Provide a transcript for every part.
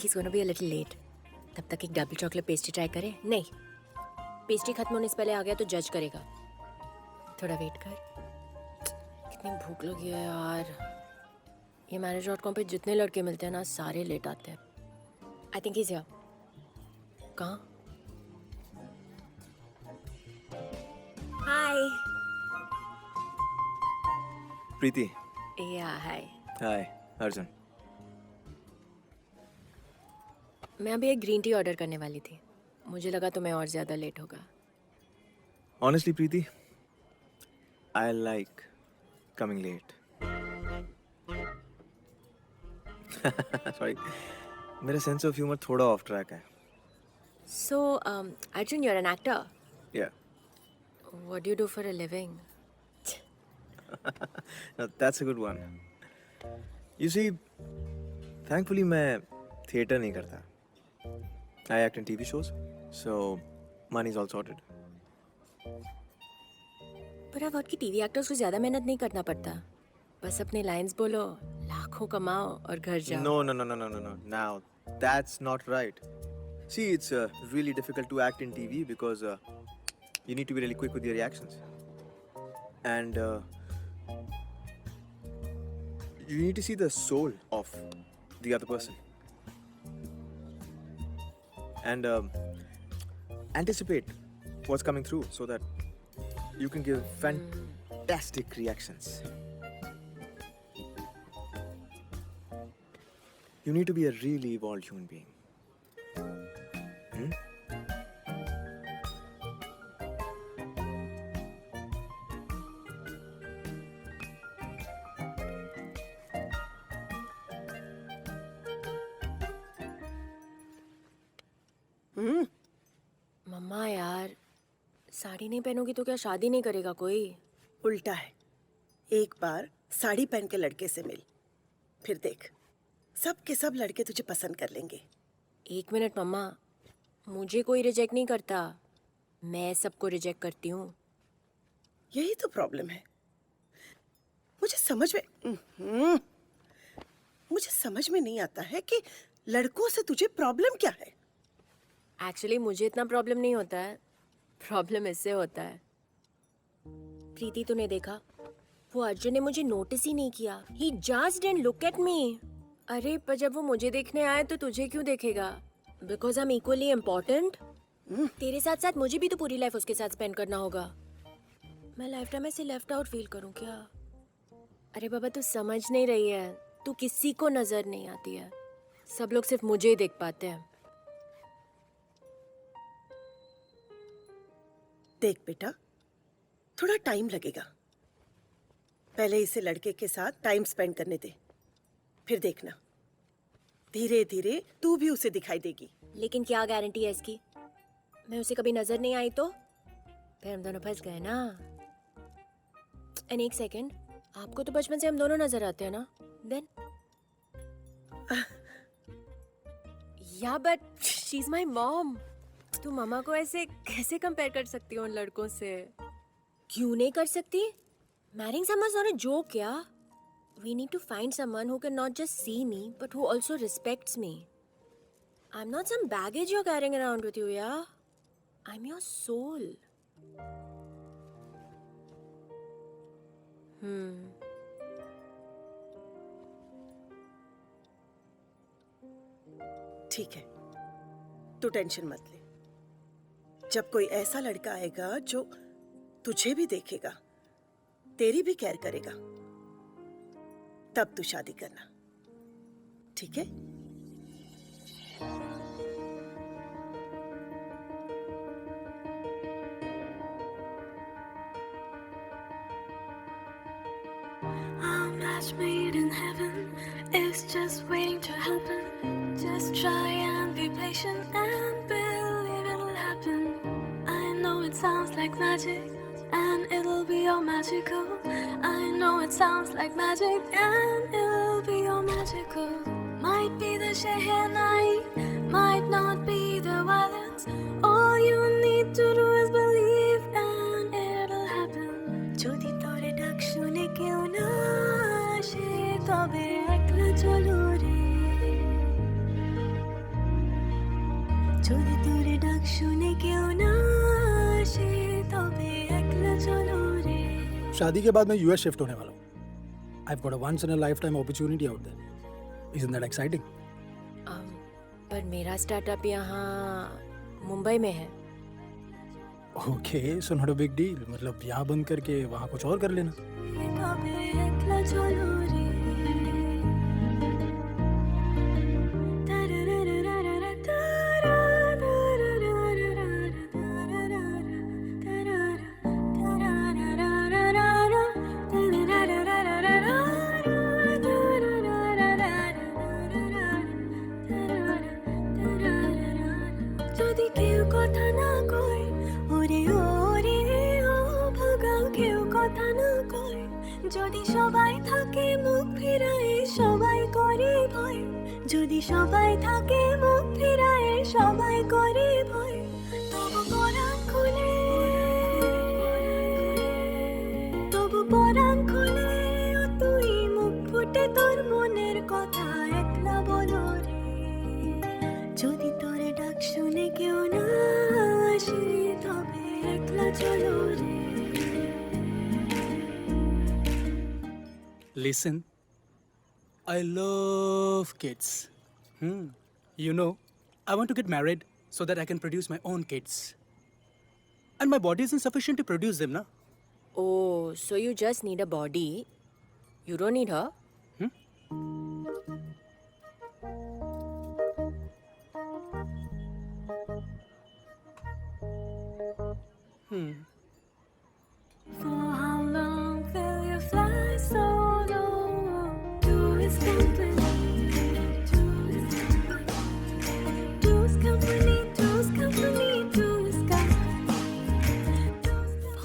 he's gonna be a little late. तब तक एक डबल चॉकलेट पेस्ट्री ट्राई करें? नहीं, पेस्ट्री खत्म होने से पहले आ गया तो जज करेगा. थोड़ा वेट कर. कितनी भूख लगी है यार. ये marriage.com पे जितने लड़के मिलते हैं ना सारे लेट आते हैं. I think he's here. कहाँ? Hi. प्रीति. Yeah, hi. हाय अर्जुन. मैं अभी एक ग्रीन टी ऑर्डर करने वाली थी. मुझे लगा तुम्हें और ज़्यादा लेट होगा. Honestly, Preeti, I like coming late. Sorry, मेरा sense of humor थोड़ा off track है. So, Arjun, you're an actor. Yeah, What do you do for a living? now, that's a good one. You see, thankfully मैं theater नहीं करता. I act in TV shows, so money's all sorted. पर अब की TV actors को ज़्यादा मेहनत नहीं करना पड़ता. बस अपने लाइंस बोलो, लाखों कमाओ और घर जाओ. No. Now, that's not right. See, it's really difficult to act in TV because you need to be really quick with your reactions. And you need to see the soul of the other person. And anticipate what's coming through so that you can give fantastic reactions. You need to be a really evolved human being. मम्मा यार, साड़ी नहीं पहनोगी तो क्या शादी नहीं करेगा कोई? उल्टा है. एक बार साड़ी पहन के लड़के से मिल, फिर देख सब के सब लड़के तुझे पसंद कर लेंगे. एक मिनट मम्मा, मुझे कोई रिजेक्ट नहीं करता. मैं सबको रिजेक्ट करती हूँ. यही तो प्रॉब्लम है. मुझे समझ में नहीं आता है कि लड़कों से तुझे प्रॉब्लम क्या है. एक्चुअली मुझे इतना प्रॉब्लम नहीं होता है. प्रॉब्लम इससे होता है. प्रीति, तूने देखा, वो अर्जुन ने मुझे नोटिस ही नहीं किया. He just didn't look at me. अरे पर जब वो मुझे देखने आए तो तुझे क्यों देखेगा? Because I am equally important. तेरे साथ साथ मुझे भी तो पूरी लाइफ उसके साथ स्पेंड करना होगा. मैं लाइफ टाइम ऐसे लेफ्ट आउट फील करूं क्या? अरे बाबा, तू समझ नहीं रही है. तू किसी को नजर नहीं आती है. सब लोग सिर्फ मुझे ही देख पाते हैं. देख बेटा, थोड़ा टाइम लगेगा. पहले इसे लड़के के साथ टाइम स्पेंड करने दे, फिर देखना धीरे धीरे तू भी उसे दिखाई देगी. लेकिन क्या गारंटी है इसकी? मैं उसे कभी नजर नहीं आई तो फिर हम दोनों फंस गए ना. एंड एक सेकंड, आपको तो बचपन से हम दोनों नजर आते हैं ना? देन या but she is my mom. तू मामा को ऐसे कैसे कंपेयर कर सकती हो उन लड़कों से? क्यों नहीं कर सकती? Marrying someone is not a joke या. We need to find someone who can not just see me, but who also respects me. I'm not some baggage you're carrying around with you, yeah? I'm your soul. ठीक है, तू tension मत ले. जब कोई ऐसा लड़का आएगा जो तुझे भी देखेगा, तेरी भी केयर करेगा, तब तू शादी करना. ठीक है? Our match made in heaven is just waiting to happen. Just try and be patient and believe it'll happen. I know it sounds like magic and it'll be all magical. I know it sounds like magic and it'll be all magical. Might be the Shehnai, might not be the violence. All you need to do is believe and it'll happen. যদি তোরে ডাক শুনে কেউ না আসে তবে একলা চলো রে. शादी के बाद मैं यूएस शिफ्ट होने वाला हूँ। I've got a once in a lifetime opportunity out there. Isn't that exciting? पर मेरा स्टार्टअप यहाँ मुंबई में है। Okay, so not a big deal. मतलब यहाँ बंद करके वहाँ कुछ और कर लेना। তবে একলা চলো রে তারারারারারা তারারারারারা তারারারারারা যদি কেউ কথা না কয় ওরে ওরে ও ভাগাও কেউ কথা না কয় যদি সবাই থাকে মুখ ফিরায় সবাই করে ভয় যদি সবাই থাকে মুখ ফিরায় সবাই করে ভয় তবু পরাণ খুলে তবু পরাণ খুলে ও তুই মুখ ফুটে তোর মনের কথা একলা বলো রে যদি তোর ডাক শুনে কেউ না আসে তবে একলা চলো রে Listen, I love kids. You know, I want to get married so that I can produce my own kids. And my body isn't sufficient to produce them, na? Oh, so you just need a body. You don't need her. For how long will you fly so low? To his company, to his company, to his company, to his company, to his company.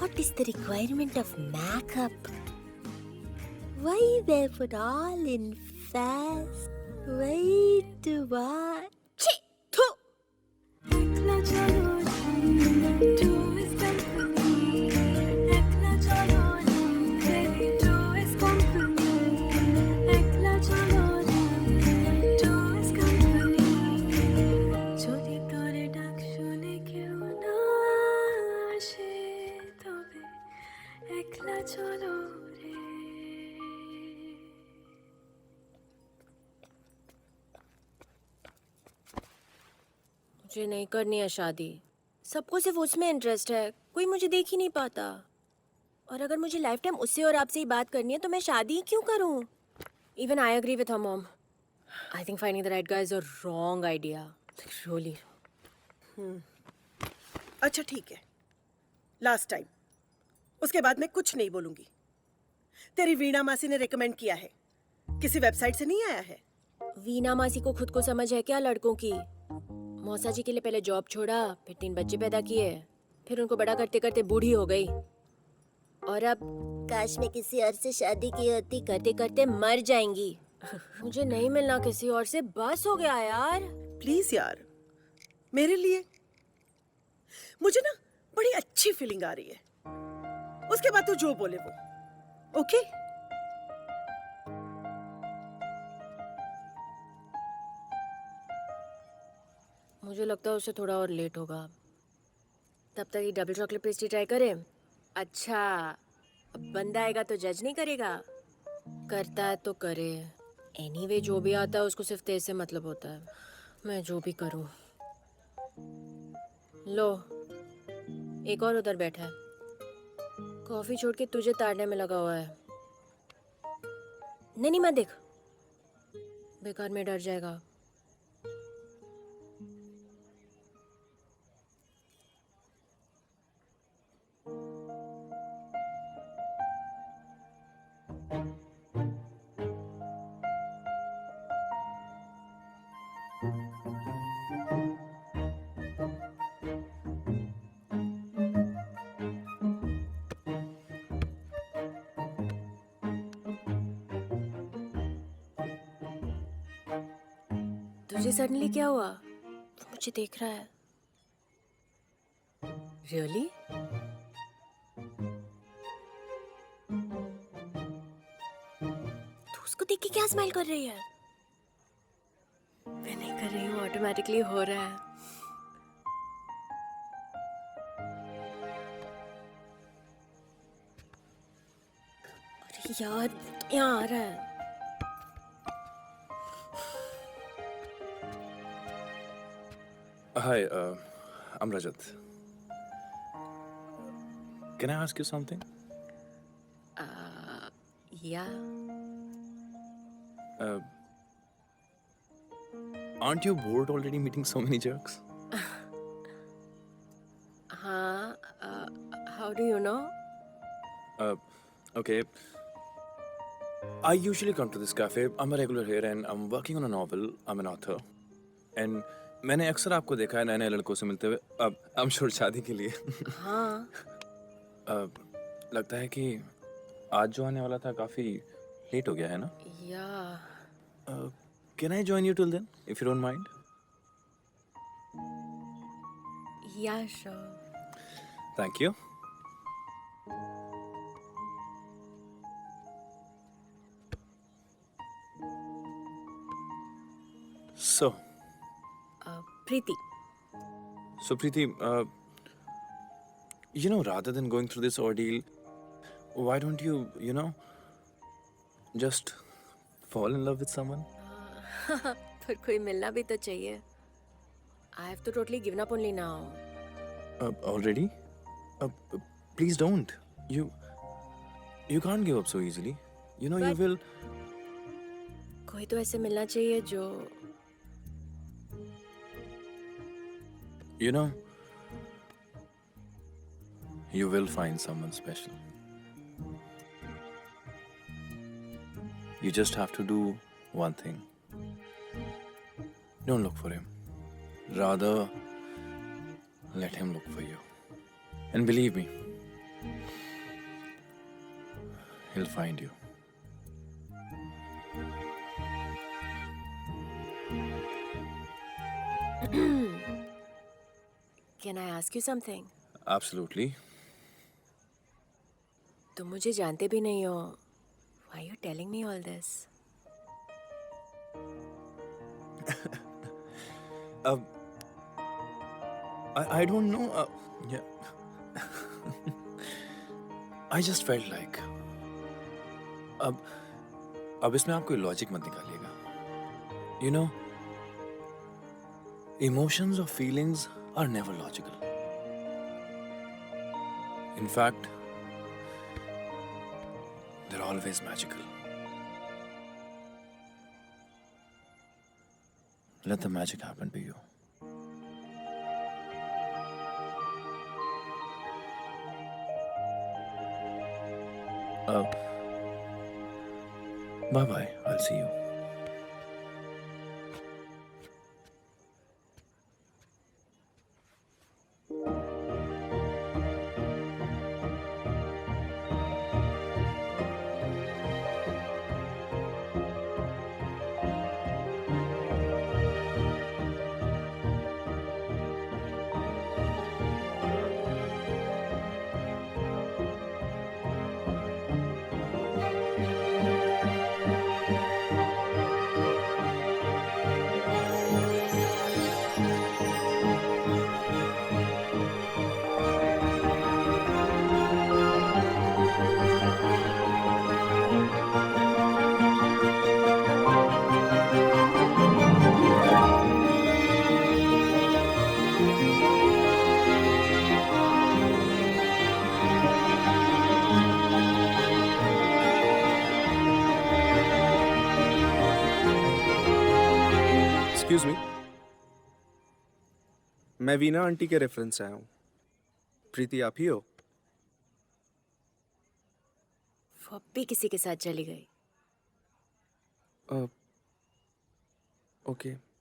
What is the requirement of makeup? Why they put all in face? Why do what? একলা চলো রে, to his company. একলা চলো রে, baby, to his company. একলা চলো রে, to his company. যদি তোর ডাক শুনে কেউ না আসে, তবে একলা চলো রে। मुझे नहीं करनी है शादी। सबको सिर्फ उसमें इंटरेस्ट है, कोई मुझे देख ही नहीं पाता। और अगर मुझे लाइफ टाइम उससे और आपसे ही बात करनी है तो मैं शादी ही क्यों करूं? Even I agree with her mom. I think finding the right guy is a wrong idea. Really. अच्छा ठीक है, लास्ट टाइम। उसके बाद मैं कुछ नहीं बोलूंगी। तेरी वीणा मासी ने रेकमेंड किया है, किसी वेबसाइट से नहीं आया है। वीना मासी को खुद को समझ है क्या लड़कों की? मौसा जी के लिए पहले जॉब छोड़ा, फिर 3 बच्चे पैदा किए, फिर उनको बड़ा करते करते बूढ़ी हो गई, और अब काश में किसी और से शादी की होती, करते करते मर जाएंगी। मुझे नहीं मिलना किसी और से, बस हो गया यार। प्लीज यार, मेरे लिए। मुझे ना बड़ी अच्छी फीलिंग आ रही है। उसके बाद तू जो बोले वो। ओके? मुझे लगता है उससे थोड़ा और लेट होगा। तब तक ये डबल चॉकलेट पेस्ट्री ट्राई करें। अच्छा, अब बंदा आएगा तो जज नहीं करेगा? करता है तो करे। एनीवे जो भी आता है उसको सिर्फ तेज से मतलब होता है। मैं जो भी करूं। लो, एक और उधर बैठा है, कॉफी छोड़ के तुझे ताड़ने में लगा हुआ है। नहीं नहीं मत देख, बेकार में डर जाएगा। तुझे सडनली क्या हुआ? तू मुझे देख रहा है? रियली? तू उसको देख के क्या स्माइल कर रही है? मैं नहीं कर रही हूँ, ऑटोमेटिकली हो रहा है। यार यहाँ आ रहा है. Hi, I'm Rajat. Can I ask you something? Yeah. Aren't you bored already meeting so many jerks? हाँ. How do you know? Okay. I usually come to this cafe. I'm a regular here and I'm working on a novel. I'm an author. And मैंने अक्सर आपको देखा है नए नए लड़कों से मिलते हुए. अब I'm sure शादी के लिए. हाँ. लगता है कि आज जो आने वाला था काफी लेट हो गया है ना? Yeah. Can I join you till then, if you don't mind? Yeah, sure. Thank you. So, Preeti. Preeti, rather than going through this ordeal, why don't you, just fall in love with someone? पर कोई मिलना भी तो चाहिए. I have to totally given up only now. Already? Please don't. You can't give up so easily. You But- will. कोई तो ऐसे मिलना चाहिए जो You will find someone special. You just have to do one thing. Don't look for him. Rather, let him look for you. And believe me, he'll find you. Can I ask you something? Absolutely. तुम मुझे जानते भी नहीं हो. Why are you telling me all this? I don't know. Yeah. I just felt like. अब इसमें आप कोई लॉजिक मत निकालिएगा. Emotions or feelings are never logical. In fact, they're always magical. Let the magic happen to you. Bye bye. I'll see you. Excuse me, मैं Veena aunty के reference से आया हूँ. प्रीति आप ही हो? वो भी किसी के साथ चली गई. ओके.